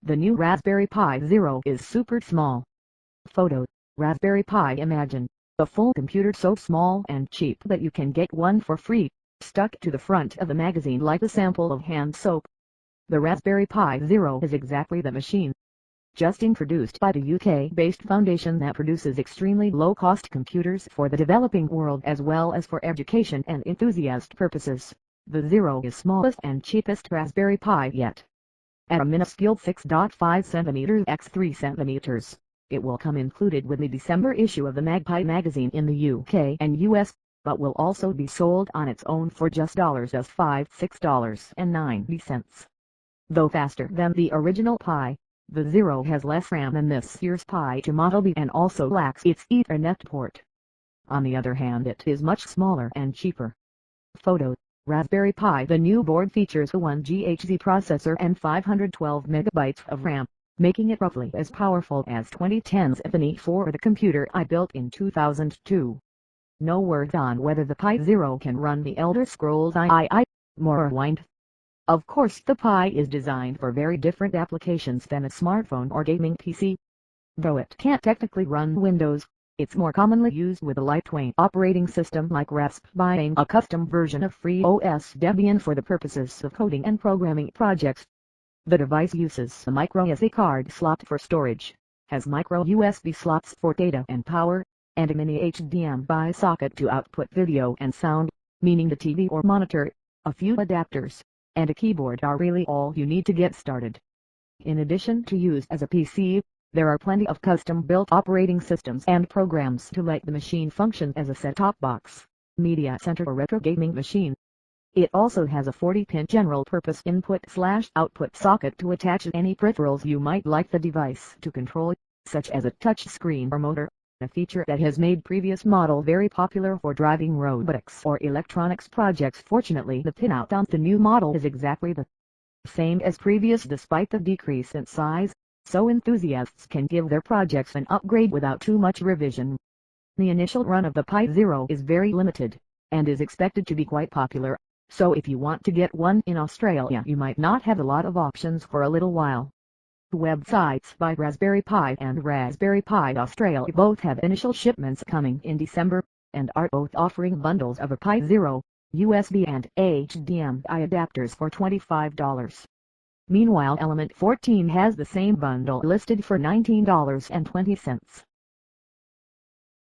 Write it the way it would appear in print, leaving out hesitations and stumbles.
The new Raspberry Pi Zero is super small. Photo, Raspberry Pi. Imagine a full computer so small and cheap that you can get one for free, stuck to the front of the magazine like a sample of hand soap. The Raspberry Pi Zero is exactly the machine. Just introduced by the UK-based foundation that produces extremely low-cost computers for the developing world as well as for education and enthusiast purposes, the Zero is smallest and cheapest Raspberry Pi yet. At a minuscule 6.5 cm x 3 cm, it will come included with the December issue of the Magpie magazine in the UK and US, but will also be sold on its own for just $6.90. Though faster than the original Pi, the Zero has less RAM than this year's Pi 2 Model B and also lacks its Ethernet port. On the other hand, it is much smaller and cheaper. Photo, Raspberry Pi. The new board features a 1 GHz processor and 512 MB of RAM, making it roughly as powerful as 2010's Infinity for the computer I built in 2002. No word on whether the Pi Zero can run the Elder Scrolls III, Morrowind. Of course, the Pi is designed for very different applications than a smartphone or gaming PC. Though it can't technically run Windows, it's more commonly used with a lightweight operating system like Rasp, buying a custom version of FreeOS Debian for the purposes of coding and programming projects. The device uses a micro SD card slot for storage, has micro USB slots for data and power, and a mini HDMI socket to output video and sound, meaning the TV or monitor, a few adapters, and a keyboard are really all you need to get started. In addition to use as a PC, there are plenty of custom-built operating systems and programs to let the machine function as a set-top box, media center or retro gaming machine. It also has a 40-pin general-purpose input/output socket to attach any peripherals you might like the device to control, such as a touch screen or motor, a feature that has made previous model very popular for driving robotics or electronics projects. Fortunately, the pinout on the new model is exactly the same as previous despite the decrease in size, so enthusiasts can give their projects an upgrade without too much revision. The initial run of the Pi Zero is very limited, and is expected to be quite popular, so if you want to get one in Australia you might not have a lot of options for a little while. Websites by Raspberry Pi and Raspberry Pi Australia both have initial shipments coming in December, and are both offering bundles of a Pi Zero, USB and HDMI adapters for $25. Meanwhile, Element 14 has the same bundle listed for $19.20.